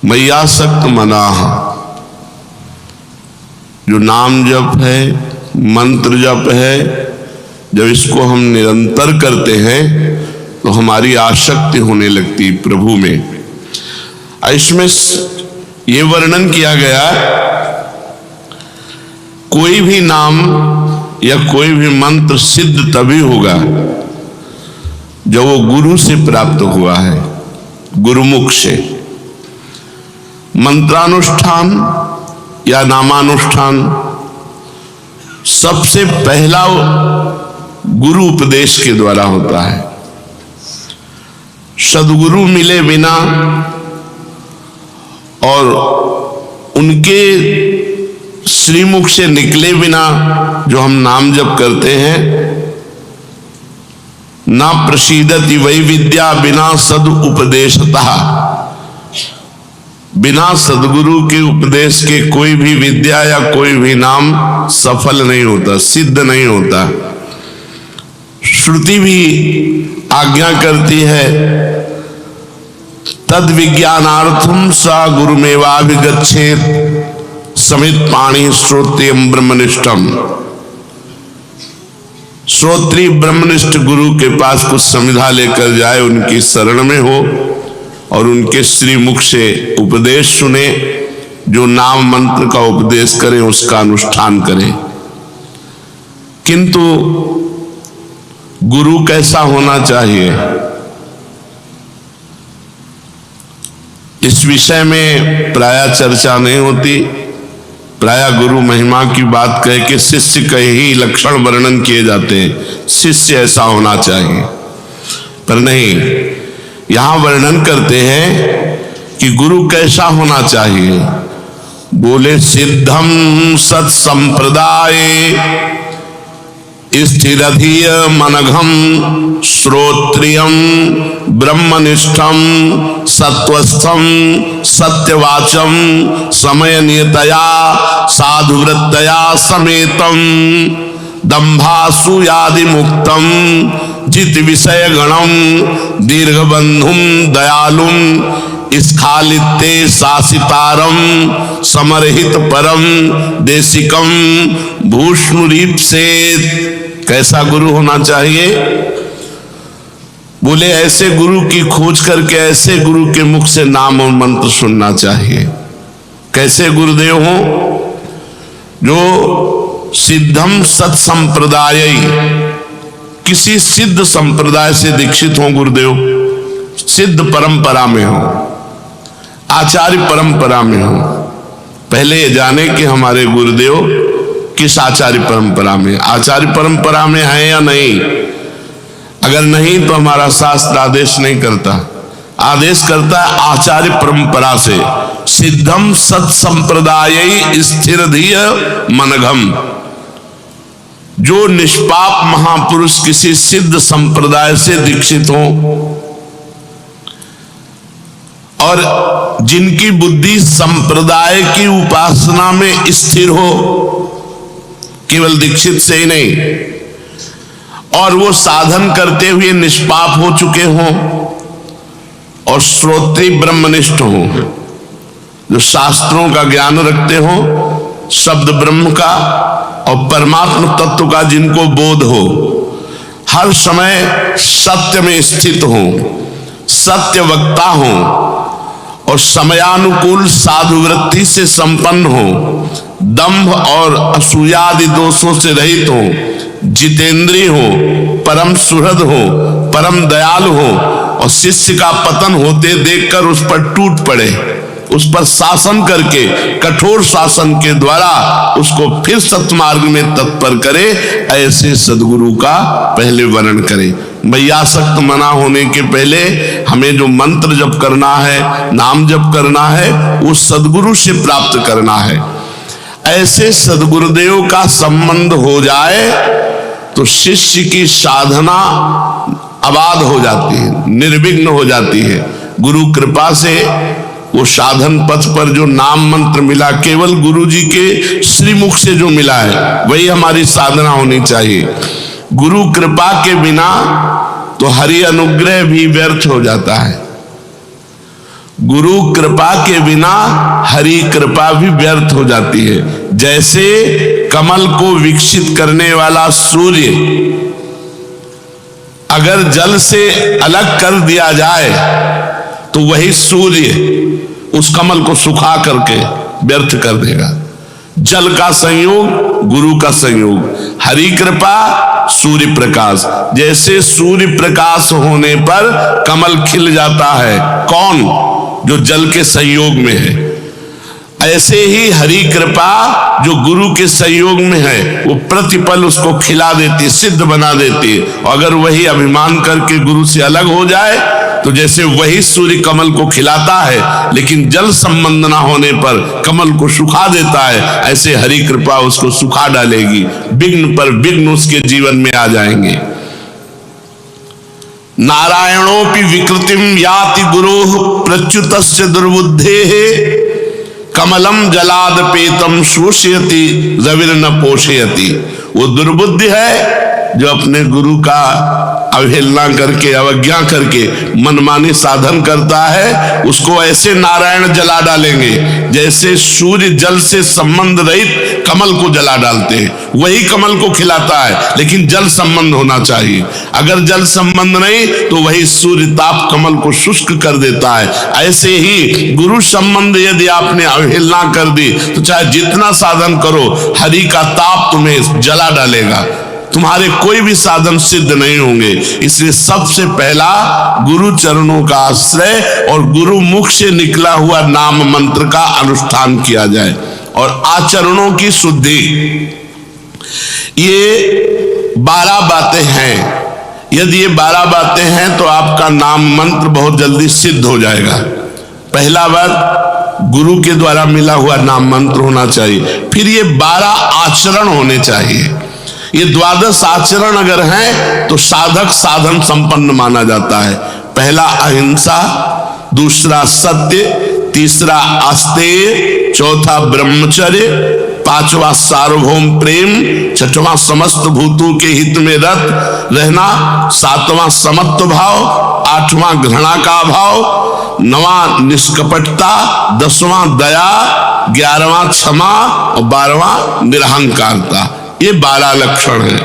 मय्यासक्त मनाः, जो नाम जप है, मंत्र जप है, जब इसको हम निरंतर करते हैं तो हमारी आसक्ति होने लगती प्रभु में। इसमें ये वर्णन किया गया, कोई भी नाम या कोई भी मंत्र सिद्ध तभी होगा जब वो गुरु से प्राप्त हुआ है, गुरुमुख से। मंत्रानुष्ठान या नामानुष्ठान सबसे पहला गुरु उपदेश के द्वारा होता है। सद्गुरु मिले बिना और उनके श्रीमुख से निकले बिना जो हम नाम जप करते हैं, ना प्रसीदति वै विद्या बिना सद उपदेशतः, बिना सदगुरु के उपदेश के कोई भी विद्या या कोई भी नाम सफल नहीं होता, सिद्ध नहीं होता। श्रुति भी आज्ञा करती है, तद विज्ञानार्थम सा गुरुमेवाभिगच्छेत् समित पाणी श्रोत्रियम ब्रह्मनिष्ठम। श्रोत्री ब्रह्मनिष्ठ गुरु के पास कुछ समिधा लेकर जाए, उनकी शरण में हो और उनके श्रीमुख से उपदेश सुने, जो नाम मंत्र का उपदेश करें उसका अनुष्ठान करें। किंतु गुरु कैसा होना चाहिए, इस विषय में प्रायः चर्चा नहीं होती। प्रायः गुरु महिमा की बात कह के शिष्य के ही लक्षण वर्णन किए जाते हैं, शिष्य ऐसा होना चाहिए, पर नहीं, यहां वर्णन करते हैं कि गुरु कैसा होना चाहिए। बोले सिद्धम सत संप्रदाय स्थिरधिय मनघम श्रोत्रियम ब्रह्मनिष्ठम सत्वस्थम सत्यवाचम समय नियतया साधुवृत्तया समेतम दंभासूयादि मुक्तम जित विषय गणम दीर्घबंधुम दयालुम स्खालिते शासितारम समरहित परम देशिकम भूष्णुरीप से। कैसा गुरु होना चाहिए? बोले ऐसे गुरु की खोज करके ऐसे गुरु के मुख से नाम और मंत्र सुनना चाहिए। कैसे गुरुदेव हो? जो सिद्धम सत संप्रदाय, किसी सिद्ध संप्रदाय से दीक्षित हो गुरुदेव, सिद्ध परंपरा में हो, आचार्य परंपरा में हो। पहले ये जाने कि हमारे गुरुदेव किस आचार्य परंपरा में, आचार्य परंपरा में है या नहीं। अगर नहीं तो हमारा शास्त्र आदेश नहीं करता, आदेश करता है आचार्य परंपरा से। सिद्धम सत संप्रदाय स्थिर धीय मनघम, जो निष्पाप महापुरुष किसी सिद्ध संप्रदाय से दीक्षित हो और जिनकी बुद्धि संप्रदाय की उपासना में स्थिर हो, केवल दीक्षित से ही नहीं, और वो साधन करते हुए निष्पाप हो चुके हों और श्रोत्री ब्रह्मनिष्ठ हो, जो शास्त्रों का ज्ञान रखते हो, शब्द ब्रह्म का और परमात्मा तत्व का जिनको बोध हो, हर समय सत्य में स्थित हो, सत्य वक्ता हो और समयानुकूल साधु वृत्ति से संपन्न हो, दंभ और असूयादि दोषों से रहित हो, जितेंद्रिय हो, परम सुहृद हो, परम दयालु हो और शिष्य का पतन होते देखकर उस पर टूट पड़े, उस पर शासन करके कठोर शासन के द्वारा उसको फिर सत्मार्ग में तत्पर करे, ऐसे सदगुरु का पहले वर्णन करे। मय्यासक्त मना होने के पहले हमें जो मंत्र जप करना है, नाम जप करना है, वो सदगुरु से प्राप्त करना है। ऐसे सदगुरुदेव का संबंध हो जाए तो शिष्य की साधना आबाद हो जाती है, निर्विघ्न हो जाती है। गुरु कृपा से वो साधन पथ पर जो नाम मंत्र मिला, केवल गुरु जी के श्रीमुख से जो मिला है, वही हमारी साधना होनी चाहिए। गुरु कृपा के बिना तो हरि अनुग्रह भी व्यर्थ हो जाता है। गुरु कृपा के बिना हरि कृपा भी व्यर्थ हो जाती है। जैसे कमल को विकसित करने वाला सूर्य अगर जल से अलग कर दिया जाए तो वही सूर्य उस कमल को सुखा करके व्यर्थ कर देगा। जल का संयोग, गुरु का संयोग, हरि कृपा, सूर्य प्रकाश। जैसे सूर्य प्रकाश होने पर कमल खिल जाता है, कौन? जो जल के संयोग में है। ऐसे ही हरि कृपा जो गुरु के संयोग में है वो प्रतिपल उसको खिला देती, सिद्ध बना देती है। और अगर वही अभिमान करके गुरु से अलग हो जाए तो जैसे वही सूर्य कमल को खिलाता है लेकिन जल संबंध ना होने पर कमल को सुखा देता है, ऐसे हरि कृपा उसको सुखा डालेगी। विघ्न पर विघ्न उसके जीवन में आ जाएंगे। नारायणोपि विकृतिम याति गुरोः प्रच्युतस्य दुर्बुद्धेः कमलम जलाद पेतम शोषयति रविर्न पोषयति। वो दुर्बुद्धि है जो अपने गुरु का अवहेलना करके, अवज्ञा करके मनमानी साधन करता है, उसको ऐसे नारायण जला डालेंगे जैसे सूर्य जल से संबंध रहित कमल को जला डालते हैं। वही कमल को खिलाता है लेकिन जल संबंध होना चाहिए। अगर जल संबंध नहीं तो वही सूर्य ताप कमल को शुष्क कर देता है। ऐसे ही गुरु संबंध यदि आपने अवहेलना कर दी तो चाहे जितना साधन करो, हरि का ताप तुम्हें जला डालेगा। तुम्हारे कोई भी साधन सिद्ध नहीं होंगे। इसलिए सबसे पहला गुरु चरणों का आश्रय और गुरु मुख से निकला हुआ नाम मंत्र का अनुष्ठान किया जाए और आचरणों की शुद्धि। ये 12 बातें हैं। यदि ये 12 बातें हैं तो आपका नाम मंत्र बहुत जल्दी सिद्ध हो जाएगा। पहला बात, गुरु के द्वारा मिला हुआ नाम मंत्र होना चाहिए। फिर ये 12 आचरण होने चाहिए। ये 12 आचरण अगर हैं तो साधक साधन संपन्न माना जाता है। पहला अहिंसा, दूसरा सत्य, तीसरा आस्तेय, चौथा ब्रह्मचर्य, पांचवा सार्वभौम प्रेम, छठवां समस्त भूतों के हित में रत रहना, सातवां समत्व भाव, आठवां घृणा का भाव, 9वां निष्कपटता, 10वां दया, 11वां क्षमा और 12वां निरहंकारता। ये 12 लक्षण हैं।